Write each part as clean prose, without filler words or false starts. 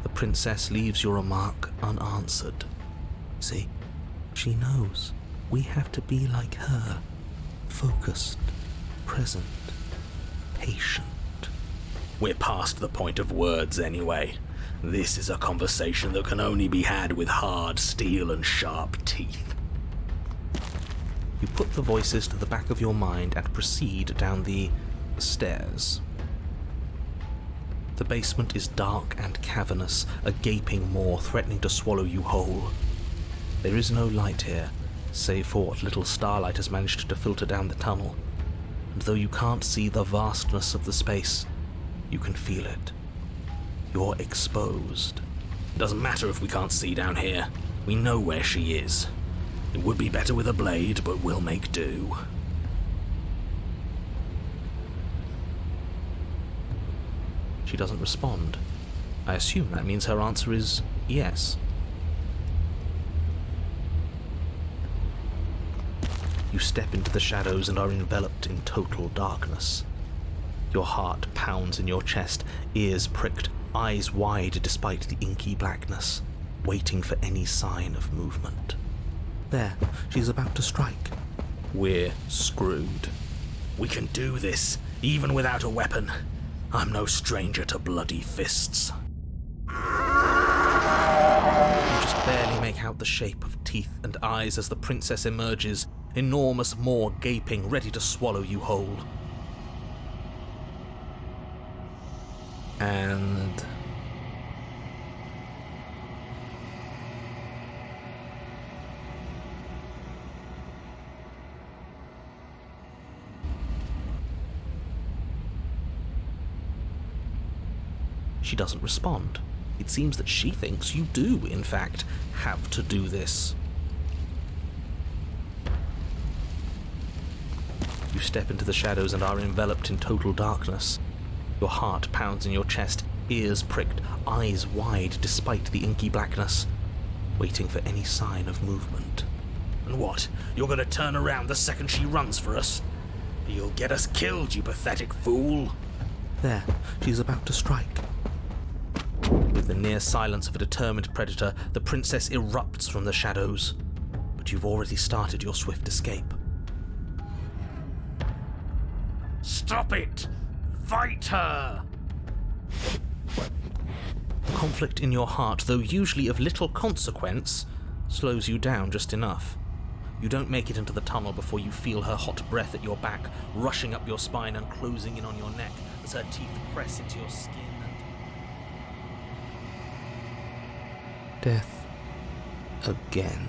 The princess leaves your remark unanswered. See, she knows we have to be like her, focused, present, patient. We're past the point of words anyway. This is a conversation that can only be had with hard steel and sharp teeth. You put the voices to the back of your mind and proceed down the stairs. The basement is dark and cavernous, a gaping maw threatening to swallow you whole. There is no light here, save for what little starlight has managed to filter down the tunnel. And though you can't see the vastness of the space, you can feel it. You're exposed. It doesn't matter if we can't see down here. We know where she is. It would be better with a blade, but we'll make do. She doesn't respond. I assume that means her answer is yes. You step into the shadows and are enveloped in total darkness. Your heart pounds in your chest, ears pricked, eyes wide despite the inky blackness, waiting for any sign of movement. There, she's about to strike. We're screwed. We can do this, even without a weapon. I'm no stranger to bloody fists. You just barely make out the shape of teeth and eyes as the princess emerges, enormous maw gaping, ready to swallow you whole. And she doesn't respond. It seems that she thinks you do, in fact, have to do this. You step into the shadows and are enveloped in total darkness. Your heart pounds in your chest, ears pricked, eyes wide despite the inky blackness, waiting for any sign of movement. And what? You're gonna turn around the second she runs for us? You'll get us killed, you pathetic fool. There, she's about to strike. With the near silence of a determined predator, the princess erupts from the shadows. But you've already started your swift escape. Stop it! Fight her! Conflict in your heart, though usually of little consequence, slows you down just enough. You don't make it into the tunnel before you feel her hot breath at your back, rushing up your spine and closing in on your neck as her teeth press into your skin and... Death again.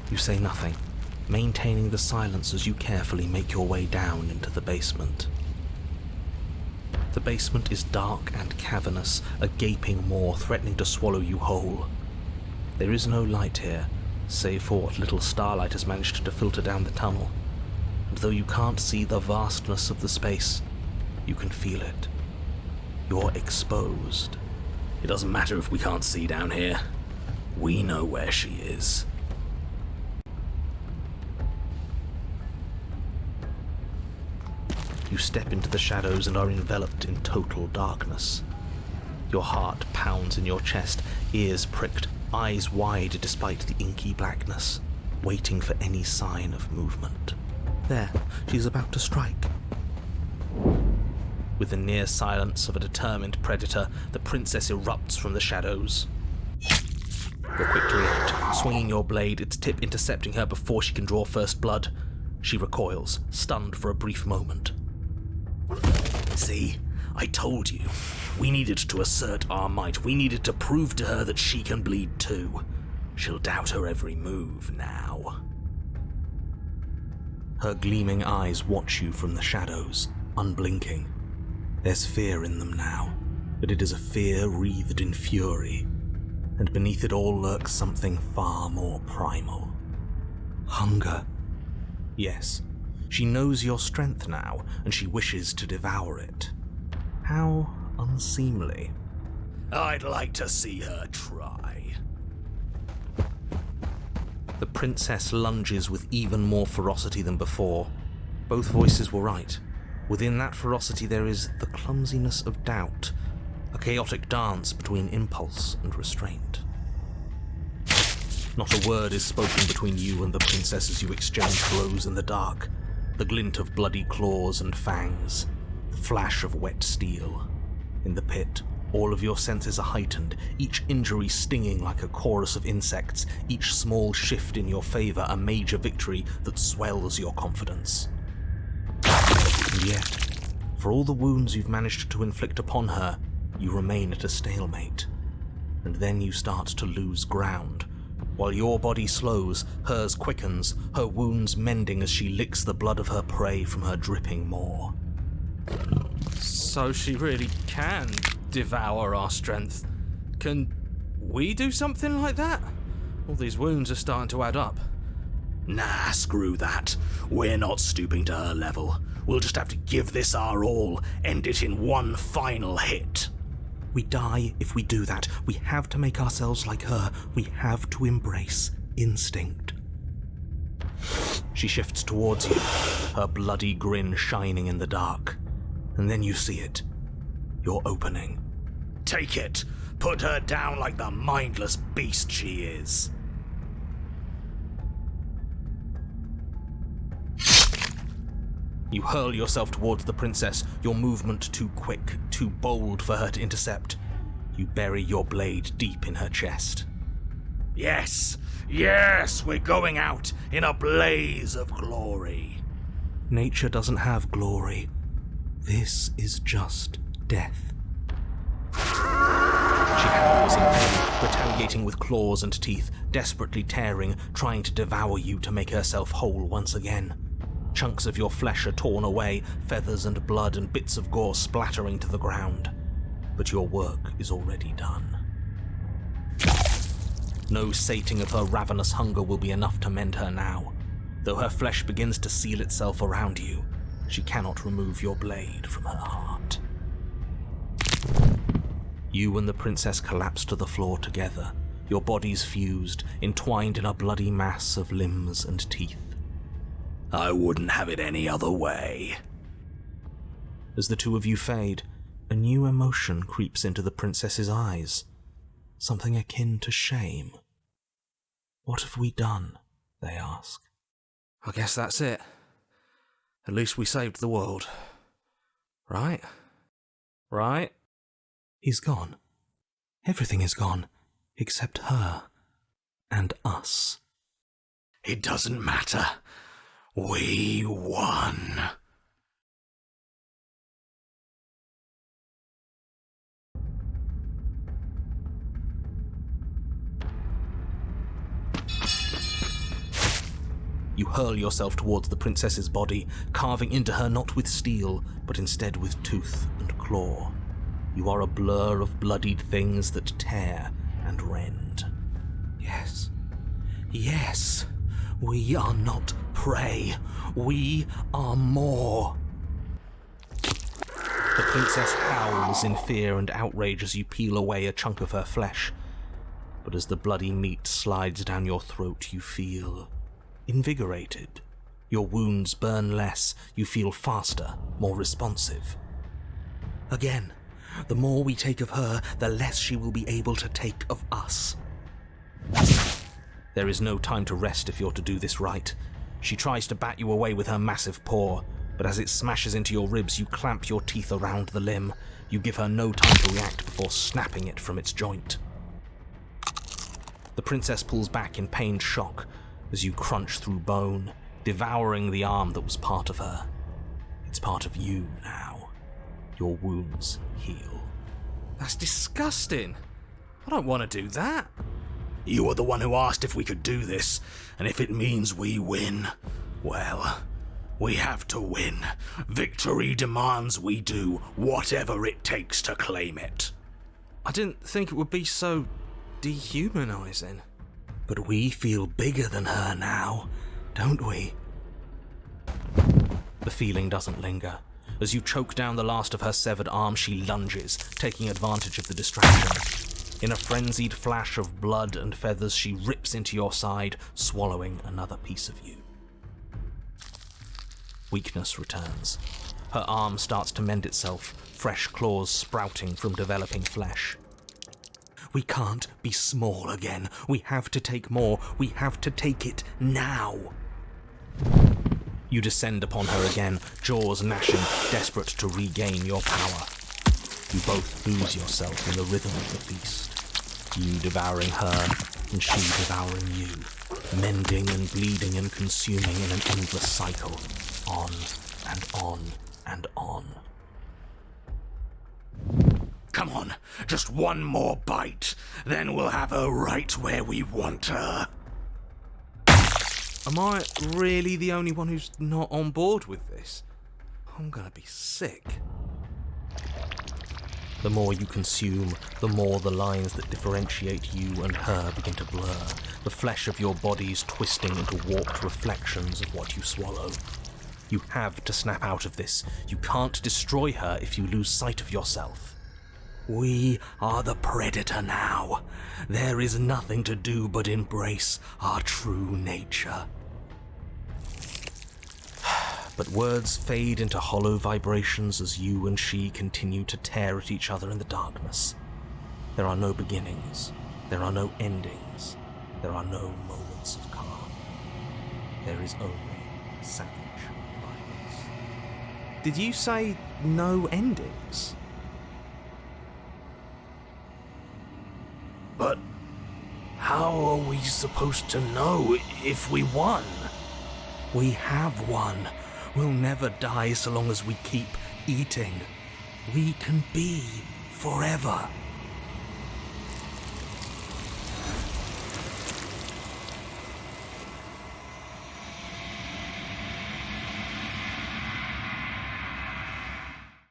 You say nothing, maintaining the silence as you carefully make your way down into the basement. The basement is dark and cavernous, a gaping maw threatening to swallow you whole. There is no light here, save for what little starlight has managed to filter down the tunnel. And though you can't see the vastness of the space, you can feel it. You're exposed. It doesn't matter if we can't see down here. We know where she is. You step into the shadows and are enveloped in total darkness. Your heart pounds in your chest, ears pricked, eyes wide despite the inky blackness, waiting for any sign of movement. There, she's about to strike. With the near silence of a determined predator, the princess erupts from the shadows. You're quick to react, swinging your blade, its tip intercepting her before she can draw first blood. She recoils, stunned for a brief moment. See, I told you. We needed to assert our might. We needed to prove to her that she can bleed too. She'll doubt her every move now. Her gleaming eyes watch you from the shadows, unblinking. There's fear in them now, but it is a fear wreathed in fury, and beneath it all lurks something far more primal. Hunger. Yes, she knows your strength now, and she wishes to devour it. How unseemly. I'd like to see her try. The princess lunges with even more ferocity than before. Both voices were right. Within that ferocity there is the clumsiness of doubt, a chaotic dance between impulse and restraint. Not a word is spoken between you and the princess as you exchange blows in the dark. The glint of bloody claws and fangs, the flash of wet steel. In the pit, all of your senses are heightened, each injury stinging like a chorus of insects, each small shift in your favor a major victory that swells your confidence. And yet, for all the wounds you've managed to inflict upon her, you remain at a stalemate. And then you start to lose ground. While your body slows, hers quickens, her wounds mending as she licks the blood of her prey from her dripping maw. So she really can devour our strength. Can we do something like that? All these wounds are starting to add up. Nah, screw that. We're not stooping to her level. We'll just have to give this our all, end it in one final hit. We die if we do that. We have to make ourselves like her. We have to embrace instinct. She shifts towards you, her bloody grin shining in the dark. And then you see it. Your opening. Take it. Put her down like the mindless beast she is. You hurl yourself towards the princess, your movement too quick, too bold for her to intercept. You bury your blade deep in her chest. Yes, yes, we're going out in a blaze of glory. Nature doesn't have glory. This is just death. She howls in pain, retaliating with claws and teeth, desperately tearing, trying to devour you to make herself whole once again. Chunks of your flesh are torn away, feathers and blood and bits of gore splattering to the ground. But your work is already done. No sating of her ravenous hunger will be enough to mend her now. Though her flesh begins to seal itself around you, she cannot remove your blade from her heart. You and the princess collapse to the floor together, your bodies fused, entwined in a bloody mass of limbs and teeth. I wouldn't have it any other way. As the two of you fade, a new emotion creeps into the princess's eyes. Something akin to shame. What have we done? They ask. I guess that's it. At least we saved the world. Right? Right? He's gone. Everything is gone, except her. And us. It doesn't matter. We won. You hurl yourself towards the princess's body, carving into her not with steel, but instead with tooth and claw. You are a blur of bloodied things that tear and rend. Yes. Yes. We are not prey. We are more. The princess howls in fear and outrage as you peel away a chunk of her flesh. But as the bloody meat slides down your throat, you feel invigorated. Your wounds burn less. You feel faster, more responsive. Again, the more we take of her, the less she will be able to take of us. There is no time to rest if you're to do this right. She tries to bat you away with her massive paw, but as it smashes into your ribs, you clamp your teeth around the limb. You give her no time to react before snapping it from its joint. The princess pulls back in pained shock as you crunch through bone, devouring the arm that was part of her. It's part of you now. Your wounds heal. That's disgusting. I don't want to do that. You were the one who asked if we could do this, and if it means we win, well, we have to win. Victory demands we do whatever it takes to claim it. I didn't think it would be so dehumanizing. But we feel bigger than her now, don't we? The feeling doesn't linger. As you choke down the last of her severed arm, she lunges, taking advantage of the distraction. In a frenzied flash of blood and feathers, she rips into your side, swallowing another piece of you. Weakness returns. Her arm starts to mend itself, fresh claws sprouting from developing flesh. We can't be small again. We have to take more. We have to take it now. You descend upon her again, jaws gnashing, desperate to regain your power. You both lose yourself in the rhythm of the feast. You devouring her, and she devouring you, mending and bleeding and consuming in an endless cycle, on and on and on. Come on, just one more bite, then we'll have her right where we want her. Am I really the only one who's not on board with this? I'm gonna be sick. The more you consume, the more the lines that differentiate you and her begin to blur, the flesh of your bodies twisting into warped reflections of what you swallow. You have to snap out of this. You can't destroy her if you lose sight of yourself. We are the predator now. There is nothing to do but embrace our true nature. But words fade into hollow vibrations as you and she continue to tear at each other in the darkness. There are no beginnings. There are no endings. There are no moments of calm. There is only savage violence. Did you say no endings? But how are we supposed to know if we won? We have won. We'll never die so long as we keep eating. We can be forever.